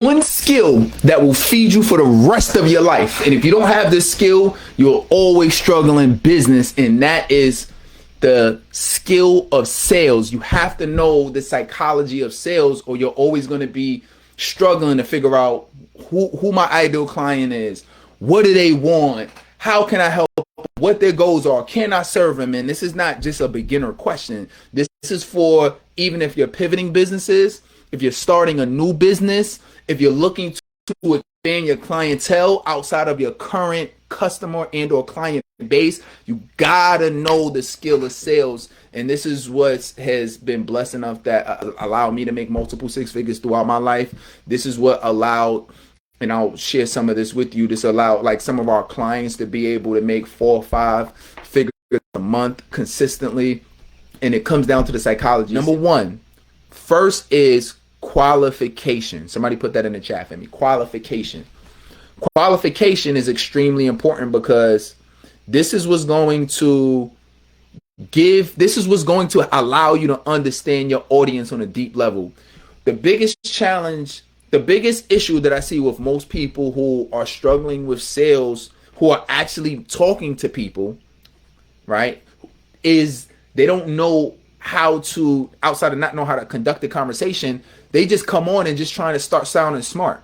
one skill that will feed you for the rest of your life. And if you don't have this skill, you'll always struggle in business. And that is the skill of sales. You have to know the psychology of sales, or you're always going to be struggling to figure out who my ideal client is. What do they want? How can I help? What their goals are? Can I serve them? And this is not just a beginner question. This is for even if you're pivoting businesses, if you're starting a new business, if you're looking to expand your clientele outside of your current customer and or client base, you gotta know the skill of sales. And this is what has been blessed enough that allowed me to make multiple six figures throughout my life. This is what allowed, and I'll share some of this with you, this allowed like some of our clients to be able to make 4 or 5 figures a month consistently. And it comes down to the psychology. Number one, first is qualification. Somebody put that in the chat for me. Qualification. Qualification is extremely important because this is what's going to allow you to understand your audience on a deep level. The biggest challenge, the biggest issue that I see with most people who are struggling with sales, who are actually talking to people, right, is they don't know how to, outside of not know how to conduct a conversation, they just come on and just trying to start sounding smart.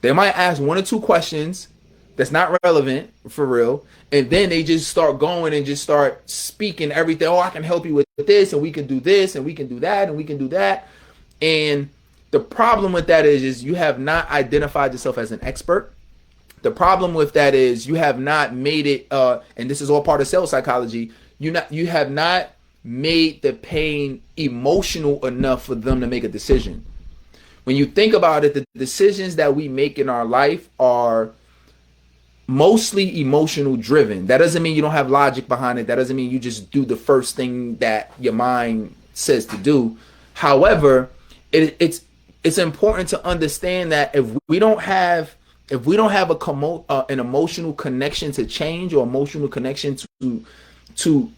They might ask 1 or 2 questions that's not relevant for real, and then they just start going and just start speaking everything. Oh, I can help you with this, and we can do this, and we can do that, and we can do that. And the problem with that is you have not identified yourself as an expert. The problem with that is you have not made it, and this is all part of sales psychology, you have not made the pain emotional enough for them to make a decision. When you think about it, the decisions that we make in our life are mostly emotional driven. That doesn't mean you don't have logic behind it. That doesn't mean you just do the first thing that your mind says to do. However, it's important to understand that if we don't have an emotional connection to change, or emotional connection to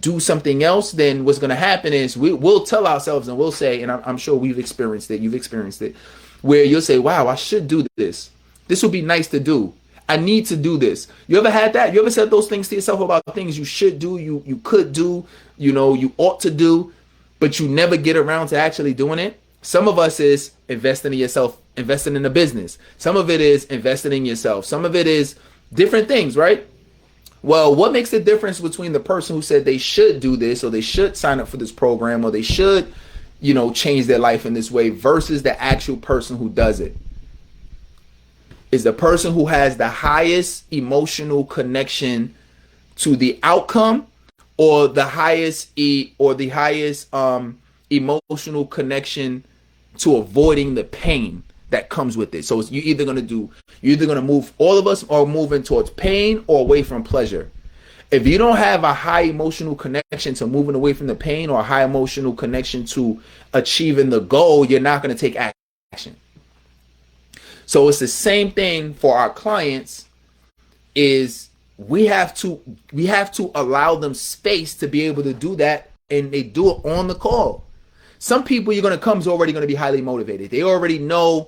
do something else, then what's going to happen is we'll tell ourselves and we'll say, and I'm sure we've experienced it, you've experienced it, where you'll say, wow, I should do this. This would be nice to do. I need to do this. You ever had that? You ever said those things to yourself about things you should do, you could do, you ought to do, but you never get around to actually doing it? Some of us is investing in yourself, investing in a business. Some of it is investing in yourself. Some of it is different things, right? Well, what makes the difference between the person who said they should do this, or they should sign up for this program, or they should, change their life in this way, versus the actual person who does it? Is the person who has the highest emotional connection to the outcome, or the highest emotional connection to avoiding the pain that comes with it. So you're either going to move, all of us are moving towards pain or away from pleasure. If you don't have a high emotional connection to moving away from the pain, or a high emotional connection to achieving the goal, you're not going to take action. So it's the same thing for our clients. Is we have to allow them space to be able to do that, and they do it on the call. Some people you're going to come is already going to be highly motivated. They already know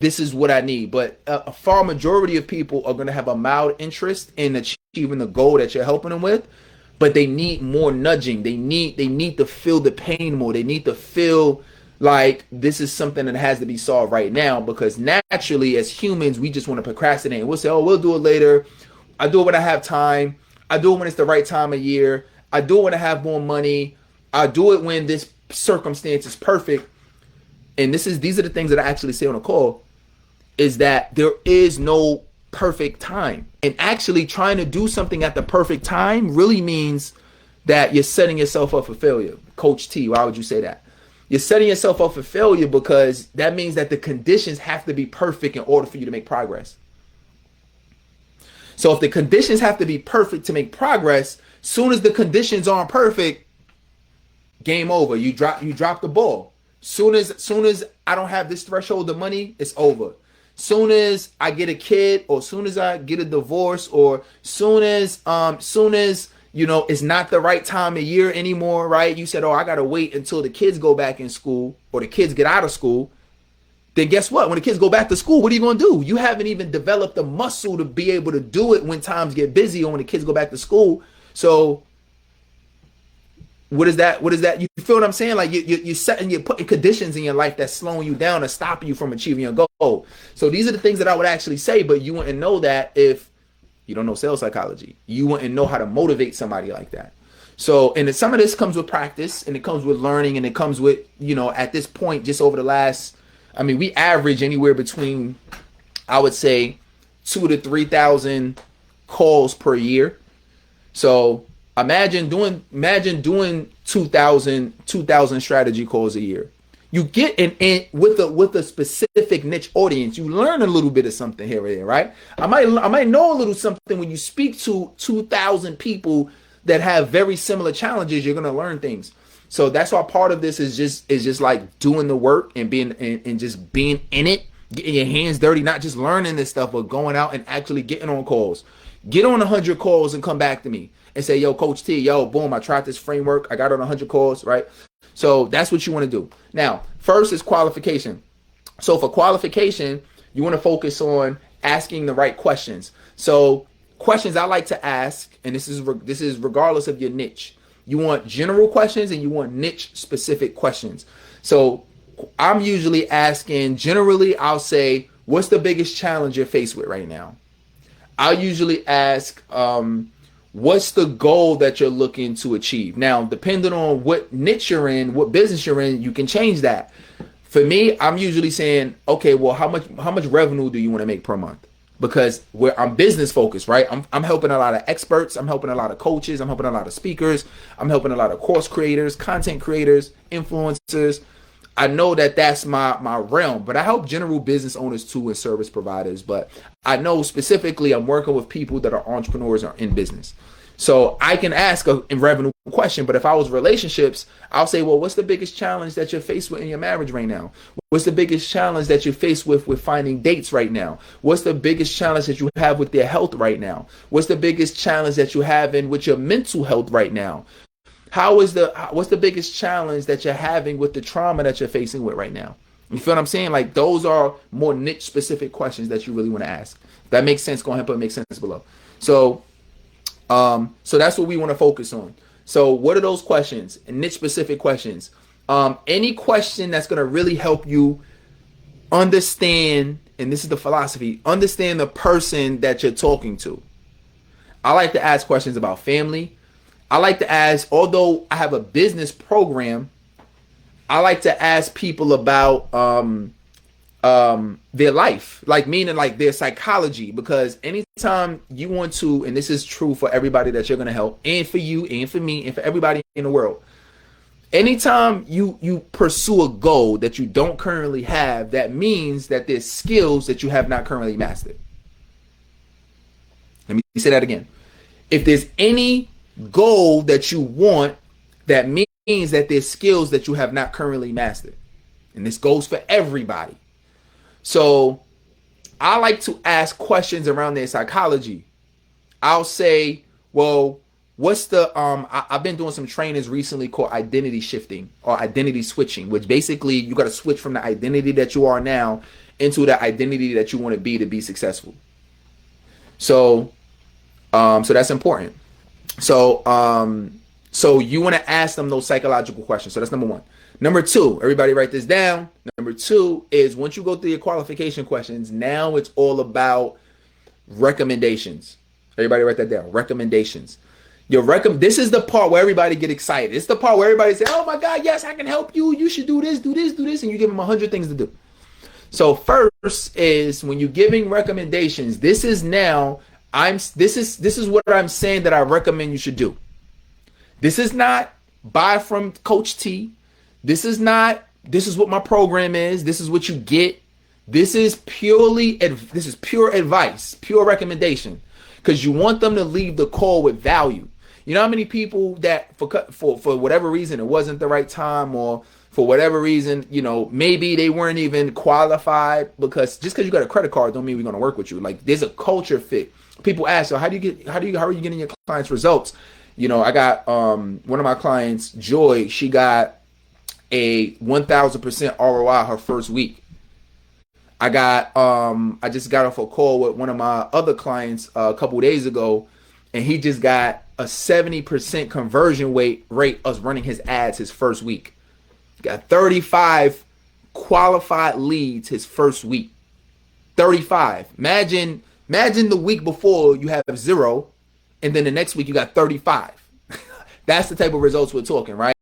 this is what I need. But a far majority of people are going to have a mild interest in achieving the goal that you're helping them with, but they need more nudging. They need to feel the pain more. They need to feel like this is something that has to be solved right now, because naturally as humans, we just want to procrastinate. We'll say, oh, we'll do it later. I do it when I have time. I do it when it's the right time of year. I do it when I have more money. I do it when this circumstance is perfect. And these are the things that I actually say on a call, is that there is no perfect time. And actually trying to do something at the perfect time really means that you're setting yourself up for failure. Coach T, why would you say that? You're setting yourself up for failure because that means that the conditions have to be perfect in order for you to make progress. So if the conditions have to be perfect to make progress, soon as the conditions aren't perfect, game over. You drop the ball. Soon as I don't have this threshold of money, it's over. Soon as I get a kid, or soon as I get a divorce, or soon as it's not the right time of year anymore, right? You said, oh, I got to wait until the kids go back in school, or the kids get out of school. then guess what? When the kids go back to school, what are you going to do? You haven't even developed the muscle to be able to do it when times get busy or when the kids go back to school. So what is that? You feel what I'm saying? Like you're putting conditions in your life that's slowing you down and stopping you from achieving your goal. So these are the things that I would actually say, but you wouldn't know that if you don't know sales psychology. You wouldn't know how to motivate somebody like that. So, and some of this comes with practice, and it comes with learning, and it comes with, at this point, just over the last, we average anywhere between, I would say, 2,000 to 3,000 calls per year. So imagine doing 2,000 strategy calls a year. You get with a specific niche audience, you learn a little bit of something here or there, right? I might know a little something. When you speak to 2,000 people that have very similar challenges, you're gonna learn things. So that's why part of this is just like doing the work and just being in it, getting your hands dirty, not just learning this stuff, but going out and actually getting on calls. Get on 100 calls and come back to me and say, yo, Coach T, yo, boom, I tried this framework. I got on 100 calls, right? So that's what you want to do. Now, first is qualification. So for qualification, you want to focus on asking the right questions. So questions I like to ask, and this is regardless of your niche. You want general questions and you want niche specific questions. So I'm usually asking, generally, I'll say, what's the biggest challenge you're faced with right now? I'll usually ask, what's the goal that you're looking to achieve? Now, depending on what niche you're in, what business you're in, you can change that. For me, I'm usually saying, okay, well, how much revenue do you want to make per month? Because I'm business focused, right? I'm helping a lot of experts. I'm helping a lot of coaches. I'm helping a lot of speakers. I'm helping a lot of course creators, content creators, influencers. I know that that's my realm, but I help general business owners too and service providers. But I know specifically I'm working with people that are entrepreneurs or in business. So I can ask a revenue question, but if I was relationships, I'll say, well, what's the biggest challenge that you're faced with in your marriage right now? What's the biggest challenge that you're faced with finding dates right now? What's the biggest challenge that you have with their health right now? What's the biggest challenge that you have with your mental health right now? What's the biggest challenge that you're having with the trauma that you're facing with right now? You feel what I'm saying? Like those are more niche specific questions that you really want to ask. If that makes sense, go ahead and put makes sense below. So that's what we want to focus on. So what are those questions? Niche specific questions. Any question that's going to really help you understand, and this is the philosophy, understand the person that you're talking to. I like to ask questions about family. I like to ask, although I have a business program, I like to ask people about their life, like meaning like their psychology, because anytime you want to, and this is true for everybody that you're going to help, and for you and for me and for everybody in the world, anytime you pursue a goal that you don't currently have, that means that there's skills that you have not currently mastered. Let me say that again. If there's any goal that you want, that means that there's skills that you have not currently mastered. And this goes for everybody. So I like to ask questions around their psychology. I'll say, well, what's the, I've been doing some trainings recently called identity shifting or identity switching, which basically you got to switch from the identity that you are now into the identity that you want to be successful. So that's important. So you want to ask them those psychological questions. So that's number one. Number two, everybody write this down. Number two is once you go through your qualification questions, now it's all about recommendations. Everybody write that down. Recommendations. This is the part where everybody get excited. It's the part where everybody say, oh my God, yes, I can help you. You should do this, do this, do this. And you give them 100 things to do. So first is when you're giving recommendations, this is what I'm saying that I recommend you should do. This is not buy from Coach T. This is what my program is. This is what you get. This is pure advice, pure recommendation, because you want them to leave the call with value. You know how many people that for whatever reason it wasn't the right time, or for whatever reason, maybe they weren't even qualified, because just because you got a credit card don't mean we're going to work with you. Like there's a culture fit. People ask, so how are you getting your clients results? I got one of my clients, Joy, she got a 1,000% ROI her first week. I just got off a call with one of my other clients a couple days ago, and he just got a 70% conversion rate us running his ads his first week. Got 35 qualified leads his first week. 35. Imagine the week before you have 0, and then the next week you got 35. That's the type of results we're talking, right?